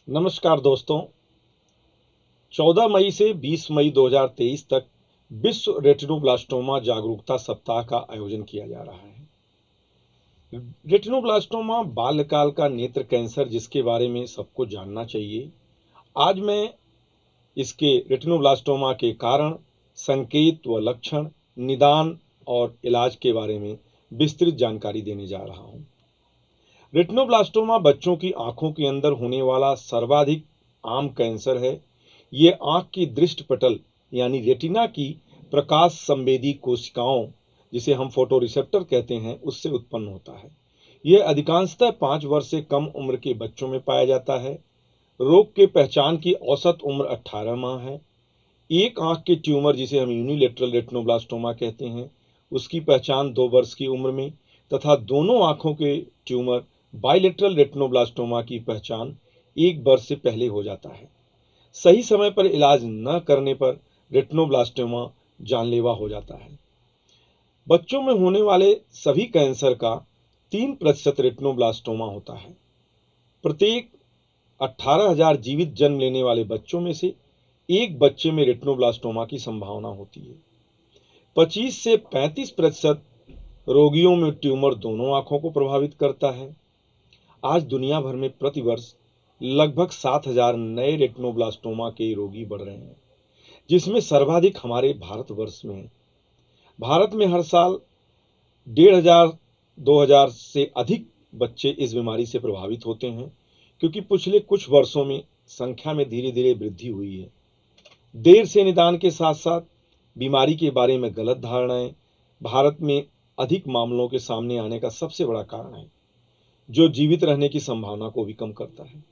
नमस्कार दोस्तों। 14 मई से 20 मई 2023 तक विश्व रेटिनोब्लास्टोमा जागरूकता सप्ताह का आयोजन किया जा रहा है। रेटिनोब्लास्टोमा बाल्यकाल का नेत्र कैंसर, जिसके बारे में सबको जानना चाहिए। आज मैं इसके रेटिनोब्लास्टोमा के कारण, संकेत व लक्षण, निदान और इलाज के बारे में विस्तृत जानकारी देने जा रहा हूं। रेटिनोब्लास्टोमा बच्चों की आंखों के अंदर होने वाला सर्वाधिक आम कैंसर है। ये आंख की दृष्टि पटल यानी रेटिना की प्रकाश संवेदी कोशिकाओं, जिसे हम फोटोरिसेप्टर कहते हैं, उससे उत्पन्न होता है। यह अधिकांशतः 5 वर्ष से कम उम्र के बच्चों में पाया जाता है। रोग के पहचान की औसत उम्र 18 माह है। एक आंख के ट्यूमर, जिसे हम यूनिलेटरल रेटिनोब्लास्टोमा कहते हैं, उसकी पहचान 2 वर्ष की उम्र में तथा दोनों आंखों के ट्यूमर बाइलेटरल रेटिनोब्लास्टोमा की पहचान 1 वर्ष से पहले हो जाता है। सही समय पर इलाज न करने पर रेटिनोब्लास्टोमा जानलेवा हो जाता है। बच्चों में होने वाले सभी कैंसर का 3% रेटिनोब्लास्टोमा होता है। प्रत्येक 18,000 जीवित जन्म लेने वाले बच्चों में से एक बच्चे में रेटिनोब्लास्टोमा की संभावना होती है। 25 से 35% रोगियों में ट्यूमर दोनों आंखों को प्रभावित करता है। आज दुनिया भर में प्रतिवर्ष लगभग 7,000 नए रेटिनोब्लास्टोमा के रोगी बढ़ रहे हैं, जिसमें सर्वाधिक हमारे भारतवर्ष में है। भारत में हर साल 1,500 2,000 से अधिक बच्चे इस बीमारी से प्रभावित होते हैं, क्योंकि पिछले कुछ वर्षों में संख्या में धीरे धीरे वृद्धि हुई है। देर से निदान के साथ साथ बीमारी के बारे में गलत धारणाएं भारत में अधिक मामलों के सामने आने का सबसे बड़ा कारण है, जो जीवित रहने की संभावना को भी कम करता है।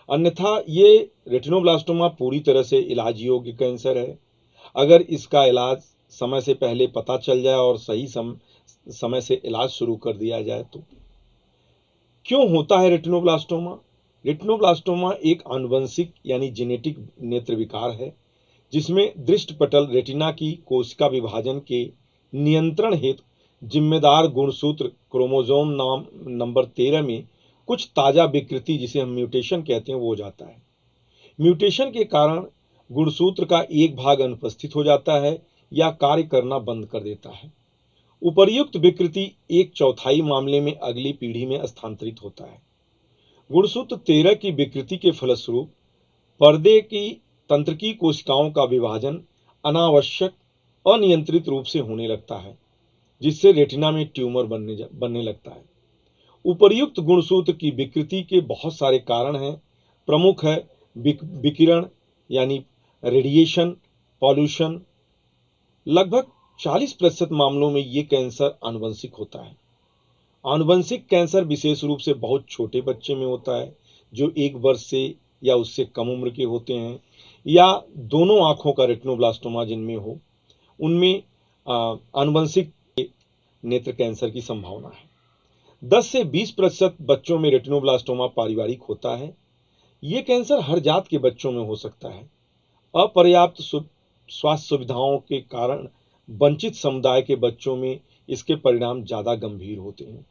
अन्यथा ये रेटिनोब्लास्टोमा पूरी तरह से इलाज योग्य कैंसर है, अगर इसका इलाज समय से पहले पता चल जाए और सही समय से इलाज शुरू कर दिया जाए तो। क्यों होता है रेटिनोब्लास्टोमा? रेटिनोब्लास्टोमा एक आनुवंशिक यानी जेनेटिक नेत्र विकार है, जिसमें दृष्टिपटल रेटिना की कोशिका विभाजन के नियंत्रण हेतु जिम्मेदार गुणसूत्र क्रोमोसोम नंबर 13 में कुछ ताजा विकृति, जिसे हम म्यूटेशन कहते हैं, वो हो जाता है। म्यूटेशन के कारण गुणसूत्र का एक भाग अनुपस्थित हो जाता है या कार्य करना बंद कर देता है। उपर्युक्त विकृति 1/4 मामले में अगली पीढ़ी में स्थानांतरित होता है। गुणसूत्र 13 की विकृति के फलस्वरूप पर्दे की तंत्रिकी कोशिकाओं का विभाजन अनावश्यक अनियंत्रित रूप से होने लगता है, जिससे रेटिना में ट्यूमर बनने लगता है। उपर्युक्त गुणसूत्र की विकृति के बहुत सारे कारण हैं। प्रमुख है विकिरण यानी रेडिएशन, पॉल्यूशन। लगभग 40% मामलों में ये कैंसर आनुवंशिक होता है। आनुवंशिक कैंसर विशेष रूप से बहुत छोटे बच्चे में होता है, जो 1 वर्ष से या उससे कम उम्र के होते हैं, या दोनों आंखों का रेटिनोब्लास्टोमा जिनमें हो, उनमें आनुवंशिक नेत्र कैंसर की संभावना है। 10 से 20% बच्चों में रेटिनोब्लास्टोमा पारिवारिक होता है। ये कैंसर हर जात के बच्चों में हो सकता है। अपर्याप्त स्वास्थ्य सुविधाओं के कारण वंचित समुदाय के बच्चों में इसके परिणाम ज्यादा गंभीर होते हैं।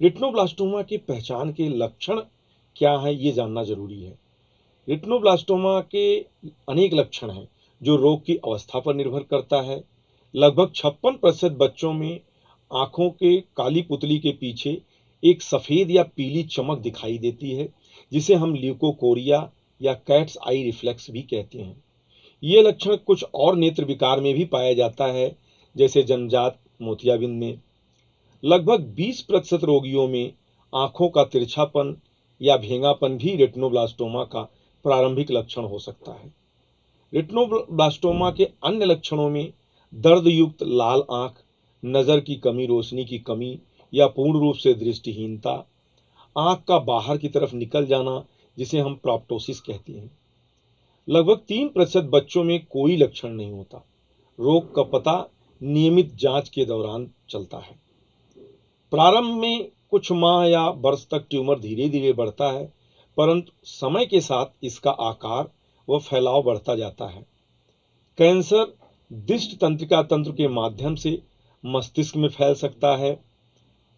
रेटिनोब्लास्टोमा की पहचान के लक्षण क्या है, ये जानना जरूरी है। रेटिनोब्लास्टोमा के अनेक लक्षण हैं, जो रोग की अवस्था पर निर्भर करता है। लगभग 56% बच्चों में आंखों के काली पुतली के पीछे एक सफेद या पीली चमक दिखाई देती है, जिसे हम ल्यूकोकोरिया या कैट्स आई रिफ्लेक्स भी कहते हैं। ये लक्षण कुछ और नेत्र विकार में भी पाया जाता है, जैसे जन्मजात मोतियाबिंद में। लगभग 20% रोगियों में आंखों का तिरछापन या भेंगापन भी रेटिनोब्लास्टोमा का प्रारंभिक लक्षण हो सकता है। रेटिनोब्लास्टोमा के अन्य लक्षणों में दर्द युक्त लाल आंख, नजर की कमी, रोशनी की कमी या पूर्ण रूप से दृष्टिहीनता, आंख का बाहर की तरफ निकल जाना, जिसे हम प्रोप्टोसिस कहते हैं। लगभग 3% बच्चों में कोई लक्षण नहीं होता। रोग का पता नियमित जांच के दौरान चलता है। प्रारंभ में कुछ माह या वर्ष तक ट्यूमर धीरे धीरे बढ़ता है, परंतु समय के साथ इसका आकार व फैलाव बढ़ता जाता है। कैंसर दृष्टि तंत्रिका तंत्र के माध्यम से मस्तिष्क में फैल सकता है।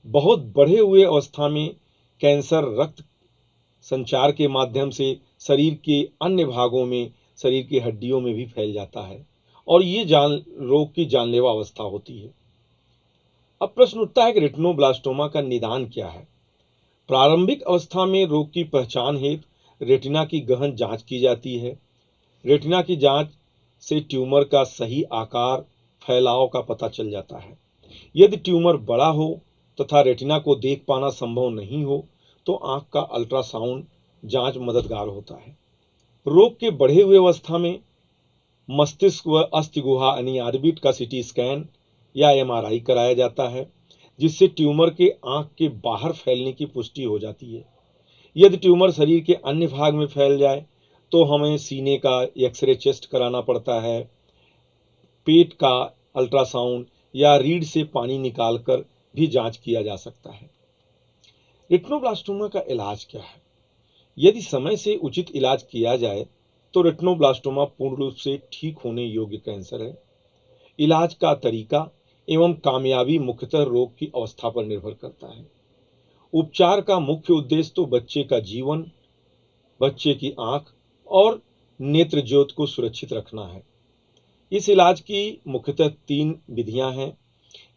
बहुत बढ़े हुए अवस्था में कैंसर रक्त संचार के माध्यम से शरीर के अन्य भागों में, शरीर की हड्डियों में भी फैल जाता है और ये रोग की जानलेवा अवस्था होती है। अब प्रश्न उठता है कि रेटिनोब्लास्टोमा का निदान क्या है। प्रारंभिक अवस्था में रोग की पहचान हेतु रेटिना की गहन जांच की जाती है। रेटिना की जांच से ट्यूमर का सही आकार, फैलाव का पता चल जाता है। यदि ट्यूमर बड़ा हो तथा रेटिना को देख पाना संभव नहीं हो तो आंख का अल्ट्रासाउंड जांच मददगार होता है। रोग के बढ़े हुए अवस्था में मस्तिष्क व अस्थि गुहा यानी ऑर्बिट का सीटी स्कैन या एमआरआई कराया जाता है, जिससे ट्यूमर के आंख के बाहर फैलने की पुष्टि हो जाती है। यदि ट्यूमर शरीर के अन्य भाग में फैल जाए तो हमें सीने का एक्सरे चेस्ट कराना पड़ता है, पेट का अल्ट्रासाउंड या रीढ़ से पानी निकालकर भी जांच किया जा सकता है। रेटिनोब्लास्टोमा का इलाज क्या है? यदि समय से उचित इलाज किया जाए तो रेटिनोब्लास्टोमा पूर्ण रूप से ठीक होने योग्य कैंसर है। इलाज का तरीका एवं कामयाबी मुख्यतः रोग की अवस्था पर निर्भर करता है। उपचार का मुख्य उद्देश्य तो बच्चे का जीवन, बच्चे की आंख और नेत्र ज्योति को सुरक्षित रखना है। इस इलाज की मुख्यतः 3 विधियां हैं।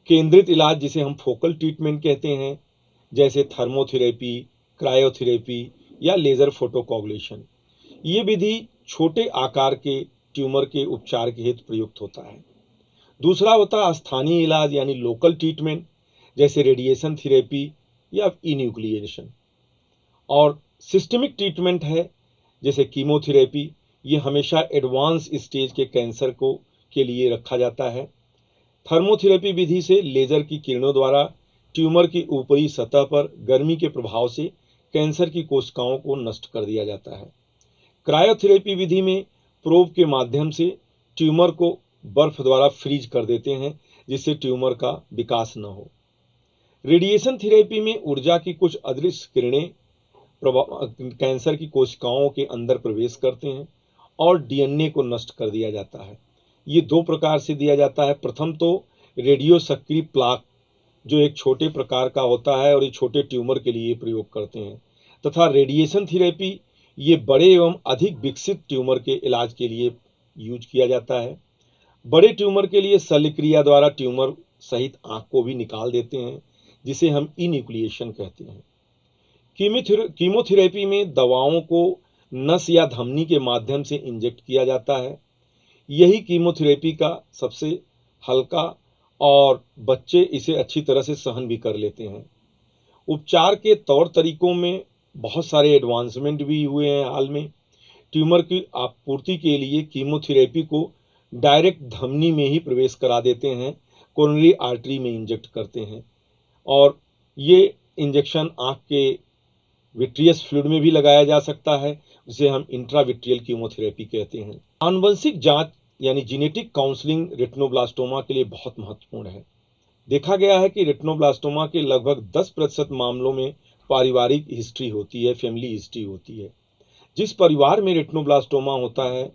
केंद्रित इलाज, जिसे हम फोकल ट्रीटमेंट कहते हैं, जैसे थर्मोथेरेपी, क्रायोथेरेपी या लेजर फोटोकोगुलेशन। ये विधि छोटे आकार के ट्यूमर के उपचार के हेतु प्रयुक्त होता है। दूसरा होता है स्थानीय इलाज यानी लोकल ट्रीटमेंट, जैसे रेडिएशन थेरेपी या इन्यूक्लिएशन। और सिस्टमिक ट्रीटमेंट है जैसे कीमोथेरेपी। ये हमेशा एडवांस स्टेज के कैंसर को के लिए रखा जाता है। थर्मोथेरेपी विधि से लेजर की किरणों द्वारा ट्यूमर की ऊपरी सतह पर गर्मी के प्रभाव से कैंसर की कोशिकाओं को नष्ट कर दिया जाता है। क्रायोथेरेपी विधि में प्रोब के माध्यम से ट्यूमर को बर्फ द्वारा फ्रीज कर देते हैं, जिससे ट्यूमर का विकास न हो। रेडिएशन थेरेपी में ऊर्जा की कुछ अदृश्य किरणें कैंसर की कोशिकाओं के अंदर प्रवेश करते हैं और डीएनए को नष्ट कर दिया जाता है। ये 2 प्रकार से दिया जाता है। प्रथम तो रेडियो सक्रिय प्लाक, जो एक छोटे प्रकार का होता है और ये छोटे ट्यूमर के लिए प्रयोग करते हैं, तथा रेडिएशन थेरेपी ये बड़े एवं अधिक विकसित ट्यूमर के इलाज के लिए यूज किया जाता है। बड़े ट्यूमर के लिए शल्य क्रिया द्वारा ट्यूमर सहित आंख को भी निकाल देते हैं, जिसे हम इन्यूक्लिएशन कहते हैं। कीमोथेरेपी में दवाओं को नस या धमनी के माध्यम से इंजेक्ट किया जाता है। यही कीमोथेरेपी का सबसे हल्का और बच्चे इसे अच्छी तरह से सहन भी कर लेते हैं। उपचार के तौर तरीकों में बहुत सारे एडवांसमेंट भी हुए हैं हाल में। ट्यूमर की आपूर्ति के लिए कीमोथेरेपी को डायरेक्ट धमनी में ही प्रवेश करा देते हैं, कोरोनरी आर्टरी में इंजेक्ट करते हैं और ये इंजेक्शन आंख के विट्रियस फ्लूइड में भी लगाया जा सकता है, जिसे हम इंट्राविट्रियल कीमोथेरेपी कहते हैं। आनुवंशिक जांच यानी जेनेटिक काउंसलिंग रेटिनोब्लास्टोमा के लिए बहुत महत्वपूर्ण है। देखा गया है कि रेटिनोब्लास्टोमा के लगभग 10% मामलों में पारिवारिक हिस्ट्री होती है, फैमिली हिस्ट्री होती है। जिस परिवार में रेटिनोब्लास्टोमा होता है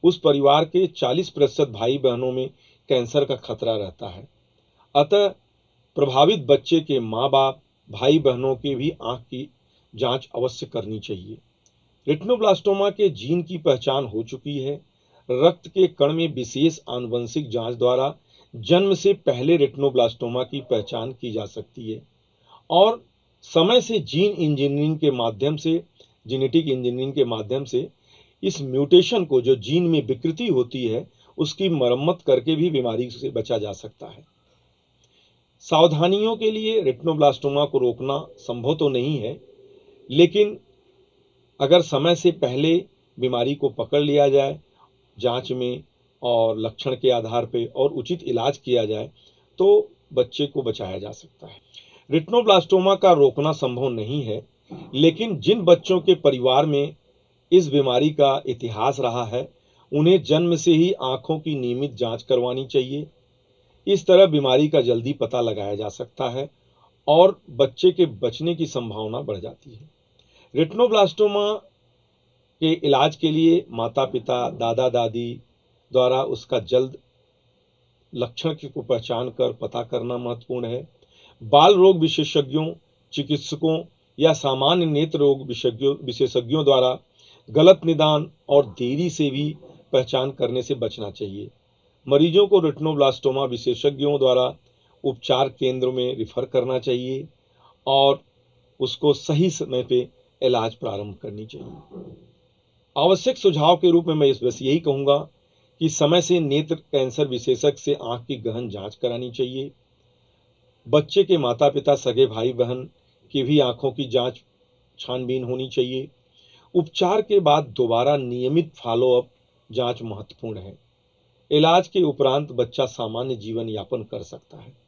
उस परिवार के 40% भाई बहनों में कैंसर का खतरा रहता है। अतः प्रभावित बच्चे के माँ बाप, भाई बहनों के भी आंख की जांच अवश्य करनी चाहिए। रेटिनोब्लास्टोमा के जीन की पहचान हो चुकी है। रक्त के कण में विशेष आनुवंशिक जांच द्वारा जन्म से पहले रेटिनोब्लास्टोमा की पहचान की जा सकती है और समय से जीन इंजीनियरिंग के माध्यम से, जेनेटिक इंजीनियरिंग के माध्यम से इस म्यूटेशन को, जो जीन में विकृति होती है, उसकी मरम्मत करके भी बीमारी से बचा जा सकता है। सावधानियों के लिए रेटिनोब्लास्टोमा को रोकना संभव तो नहीं है, लेकिन अगर समय से पहले बीमारी को पकड़ लिया जाए जांच में और लक्षण के आधार पर और उचित इलाज किया जाए तो बच्चे को बचाया जा सकता है। रेटिनोब्लास्टोमा का रोकना संभव नहीं है, लेकिन जिन बच्चों के परिवार में इस बीमारी का इतिहास रहा है उन्हें जन्म से ही आंखों की नियमित जांच करवानी चाहिए। इस तरह बीमारी का जल्दी पता लगाया जा सकता है और बच्चे के बचने की संभावना बढ़ जाती है। रेटिनोब्लास्टोमा के इलाज के लिए माता पिता, दादा दादी द्वारा उसका जल्द लक्षण को पहचान कर पता करना महत्वपूर्ण है। बाल रोग विशेषज्ञों, चिकित्सकों या सामान्य नेत्र रोग विशेषज्ञों द्वारा गलत निदान और देरी से भी पहचान करने से बचना चाहिए। मरीजों को रेटिनोब्लास्टोमा विशेषज्ञों द्वारा उपचार केंद्रों में रिफर करना चाहिए और उसको सही समय पे इलाज प्रारंभ करनी चाहिए। आवश्यक सुझाव के रूप में मैं बस यही कहूँगा कि समय से नेत्र कैंसर विशेषज्ञ से आंख की गहन जांच करानी चाहिए। बच्चे के माता पिता, सगे भाई बहन की भी आंखों की जांच छानबीन होनी चाहिए। उपचार के बाद दोबारा नियमित फॉलोअप जांच महत्वपूर्ण है। इलाज के उपरांत बच्चा सामान्य जीवन यापन कर सकता है।